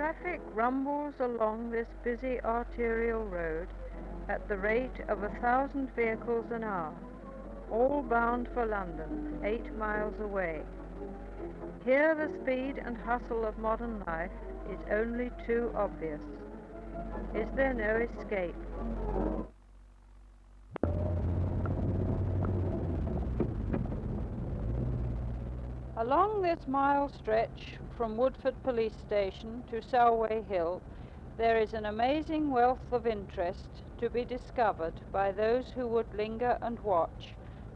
Traffic rumbles along this busy arterial road at the rate of 1,000 vehicles an hour, all bound for London, 8 miles away. Here the speed and hustle of modern life is only too obvious. Is there no escape? Along this mile stretch from Woodford Police Station to Selway Hill, there is an amazing wealth of interest to be discovered by those who would linger and watch,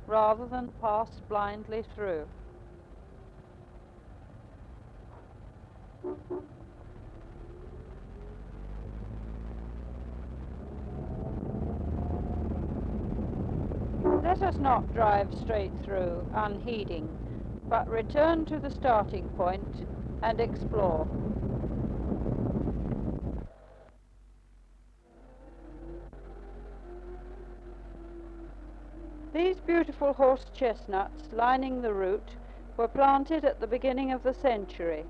rather than pass blindly through. Let us not drive straight through, unheeding, but return to the starting point and explore. These beautiful horse chestnuts lining the route were planted at the beginning of the century.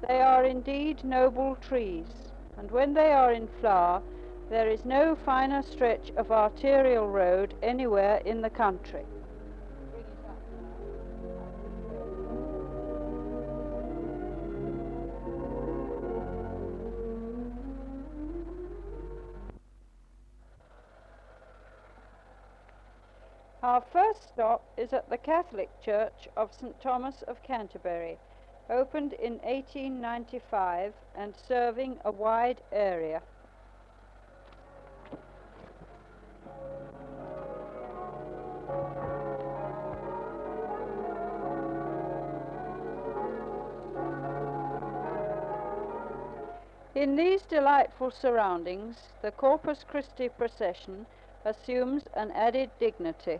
They are indeed noble trees, and when they are in flower, there is no finer stretch of arterial road anywhere in the country. Our first stop is at the Catholic Church of St. Thomas of Canterbury, opened in 1895 and serving a wide area. In these delightful surroundings, the Corpus Christi procession assumes an added dignity.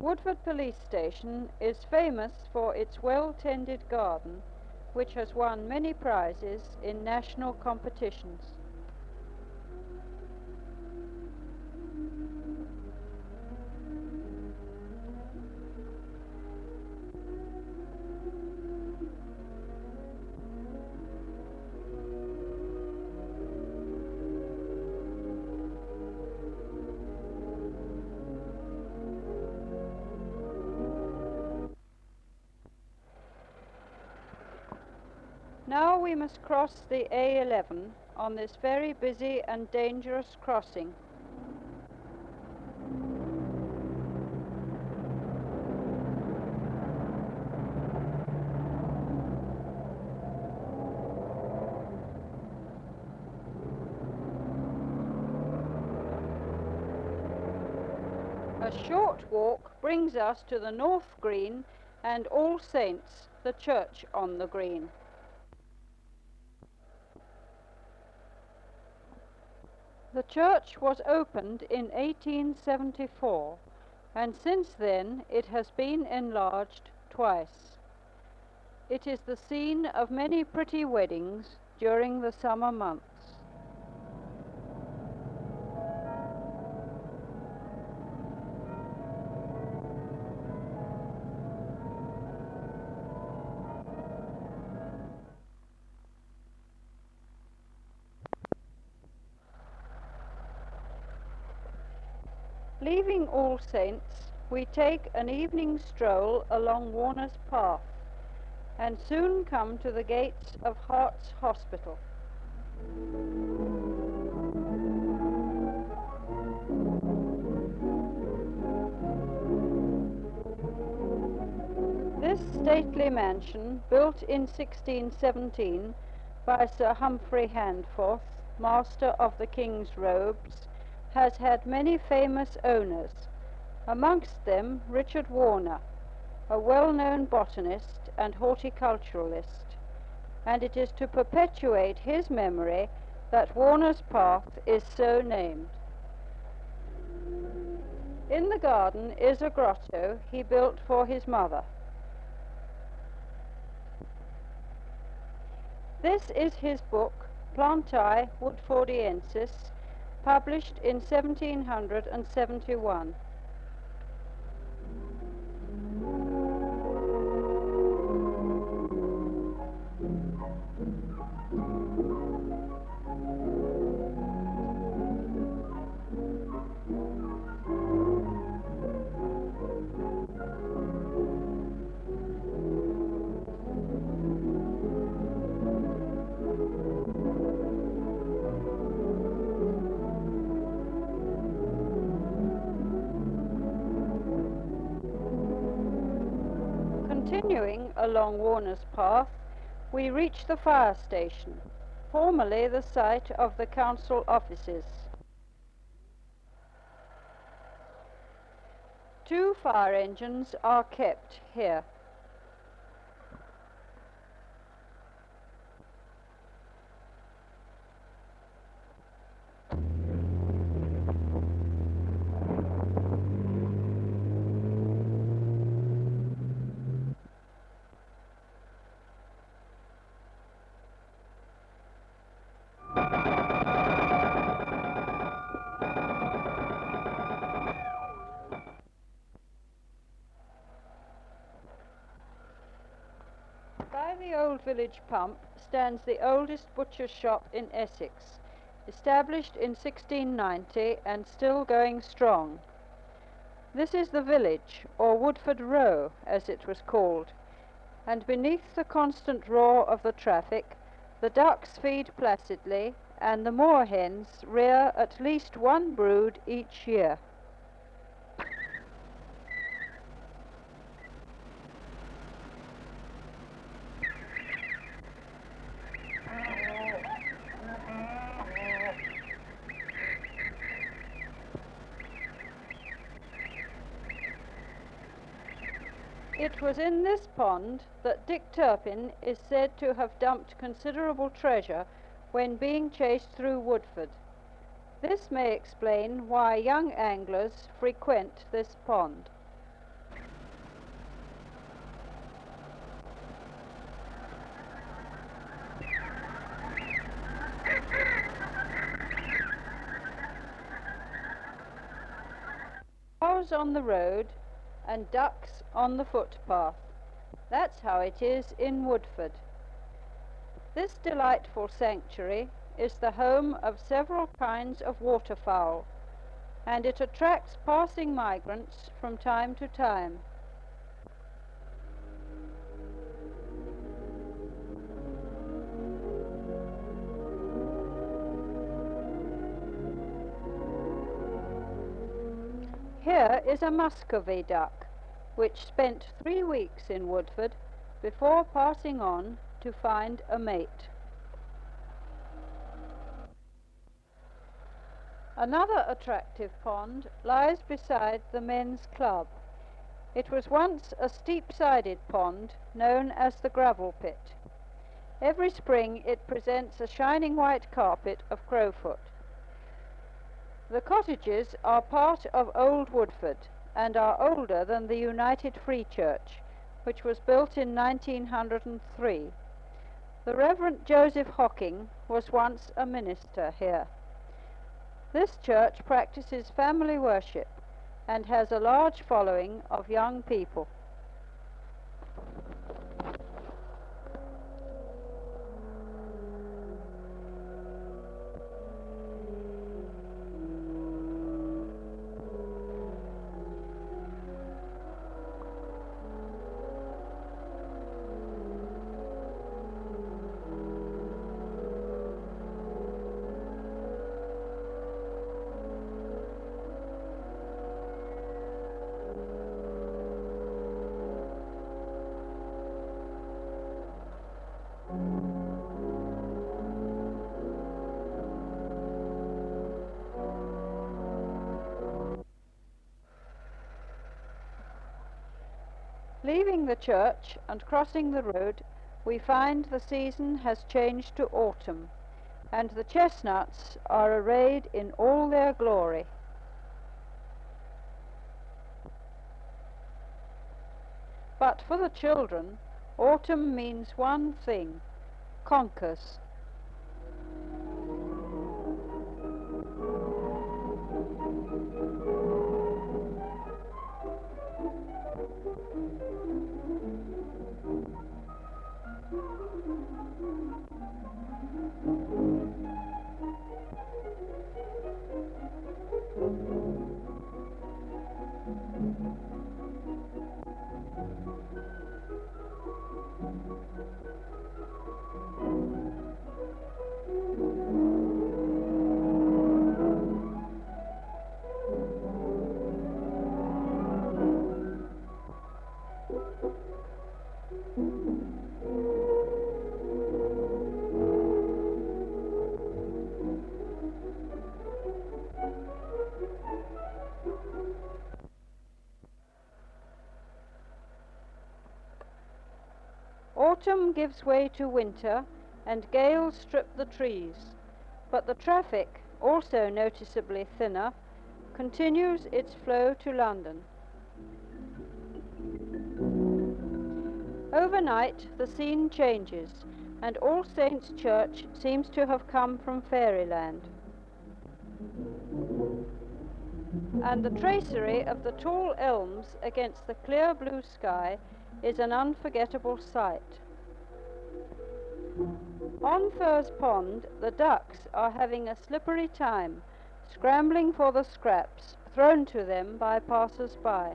Woodford Police Station is famous for its well-tended garden, which has won many prizes in national competitions. Now we must cross the A11 on this very busy and dangerous crossing. A short walk brings us to the North Green and All Saints, the church on the green. The church was opened in 1874, and since then it has been enlarged twice. It is the scene of many pretty weddings during the summer months. Leaving All Saints, we take an evening stroll along Warner's Path and soon come to the gates of Herts Hospital. This stately mansion, built in 1617 by Sir Humphrey Handforth, Master of the King's Robes, has had many famous owners, amongst them Richard Warner, a well-known botanist and horticulturalist, and it is to perpetuate his memory that Warner's Path is so named. In the garden is a grotto he built for his mother. This is his book, Plantae Woodfordiensis, published in 1771. Continuing along Warner's Path, we reach the fire station, formerly the site of the council offices. 2 fire engines are kept here. By the old village pump stands the oldest butcher's shop in Essex, established in 1690 and still going strong. This is the village, or Woodford Row as it was called, and beneath the constant roar of the traffic, the ducks feed placidly and the moorhens rear at least 1 brood each year. It was in this pond that Dick Turpin is said to have dumped considerable treasure when being chased through Woodford. This may explain why young anglers frequent this pond. Cows on the road and ducks on the footpath. That's how it is in Woodford. This delightful sanctuary is the home of several kinds of waterfowl, and it attracts passing migrants from time to time. Here is a Muscovy duck, which spent 3 weeks in Woodford before passing on to find a mate. Another attractive pond lies beside the men's club. It was once a steep-sided pond known as the Gravel Pit. Every spring it presents a shining white carpet of crowfoot. The cottages are part of Old Woodford and are older than the United Free Church, which was built in 1903. The Reverend Joseph Hocking was once a minister here. This church practices family worship and has a large following of young people. Leaving the church and crossing the road, we find the season has changed to autumn, and the chestnuts are arrayed in all their glory. But for the children, autumn means one thing: conkers. Autumn gives way to winter, and gales strip the trees, but the traffic, also noticeably thinner, continues its flow to London. Overnight, the scene changes, and All Saints' Church seems to have come from fairyland. And the tracery of the tall elms against the clear blue sky is an unforgettable sight. On Furze Pond, the ducks are having a slippery time, scrambling for the scraps thrown to them by passers-by.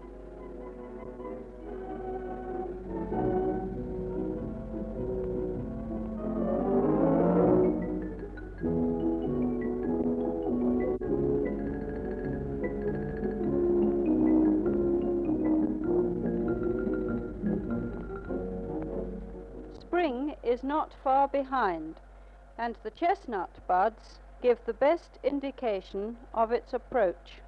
Spring is not far behind, and the chestnut buds give the best indication of its approach.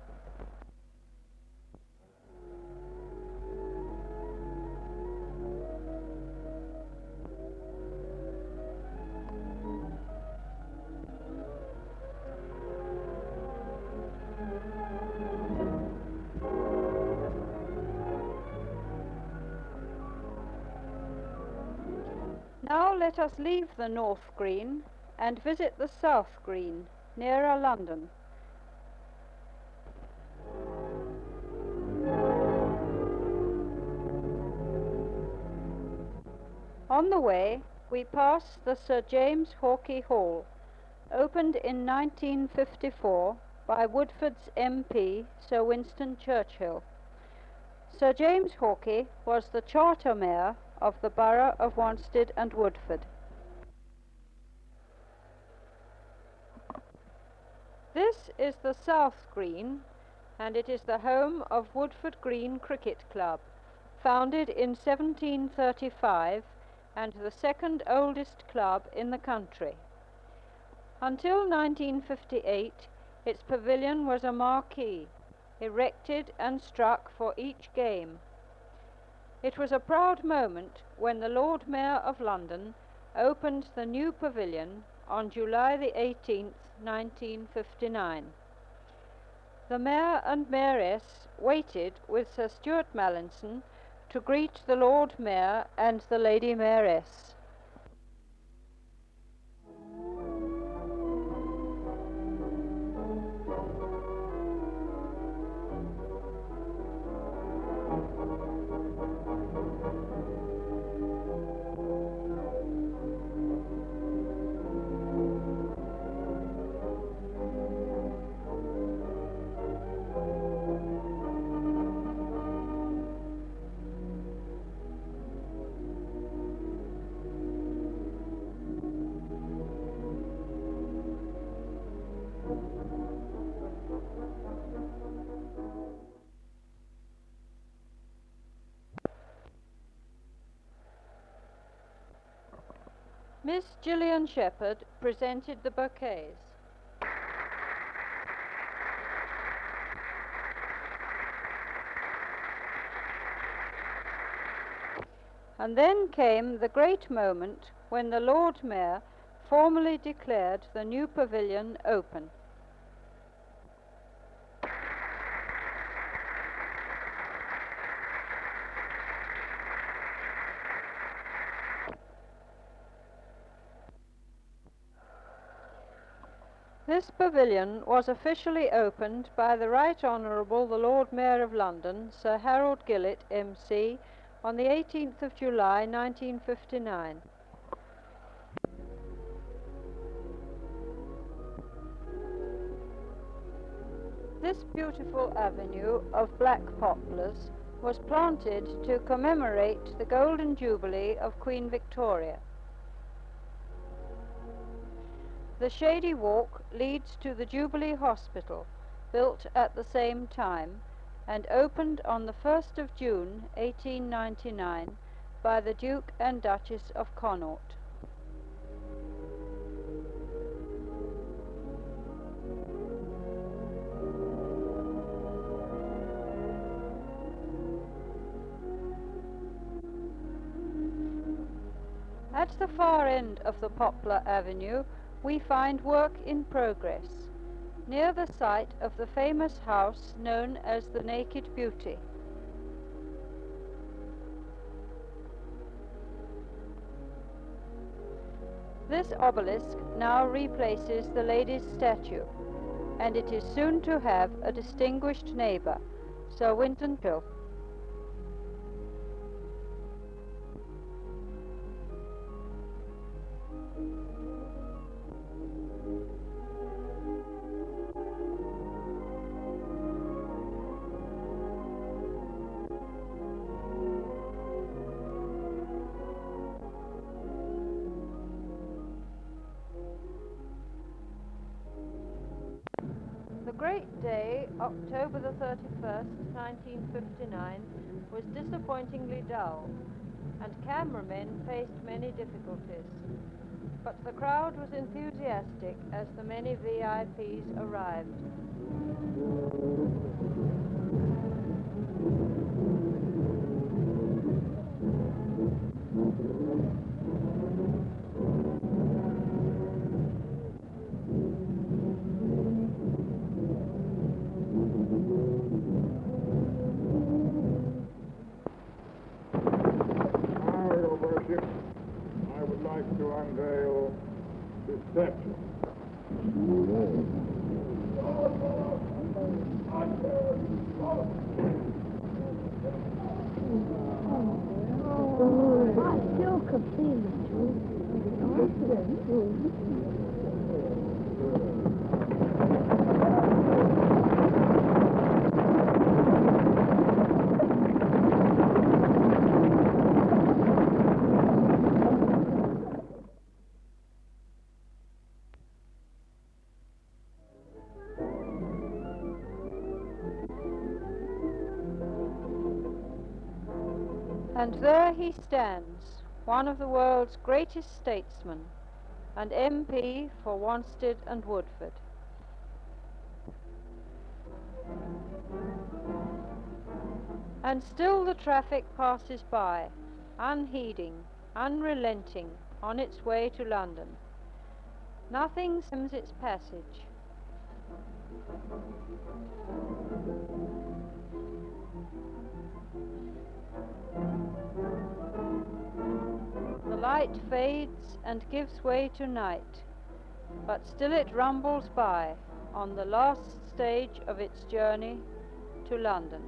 Now let us leave the North Green and visit the South Green, nearer London. On the way, we pass the Sir James Hawkey Hall, opened in 1954 by Woodford's MP, Sir Winston Churchill. Sir James Hawkey was the charter mayor of the borough of Wanstead and Woodford. This is the South Green, and it is the home of Woodford Green Cricket Club, founded in 1735 and the second oldest club in the country. Until 1958, its pavilion was a marquee, erected and struck for each game. It was a proud moment when the Lord Mayor of London opened the new pavilion on July the 18th, 1959. The Mayor and Mayoress waited with Sir Stuart Mallinson to greet the Lord Mayor and the Lady Mayoress. Miss Gillian Shepherd presented the bouquets. And then came the great moment when the Lord Mayor formally declared the new pavilion open. This pavilion was officially opened by the Right Honourable the Lord Mayor of London, Sir Harold Gillett, MC, on the 18th of July 1959. This beautiful avenue of black poplars was planted to commemorate the Golden Jubilee of Queen Victoria. The Shady Walk leads to the Jubilee Hospital, built at the same time, and opened on the 1st of June 1899 by the Duke and Duchess of Connaught. At the far end of the Poplar Avenue we find work in progress, near the site of the famous house known as the Naked Beauty. This obelisk now replaces the lady's statue, and it is soon to have a distinguished neighbour, Sir Winton Churchill. The great day, October the 31st, 1959, was disappointingly dull, and cameramen faced many difficulties. But the crowd was enthusiastic as the many VIPs arrived. I would like to unveil this statue. I still could see And there he stands, one of the world's greatest statesmen, and MP for Wanstead and Woodford. And still the traffic passes by, unheeding, unrelenting, on its way to London. Nothing stems its passage. The light fades and gives way to night, but still it rumbles by on the last stage of its journey to London.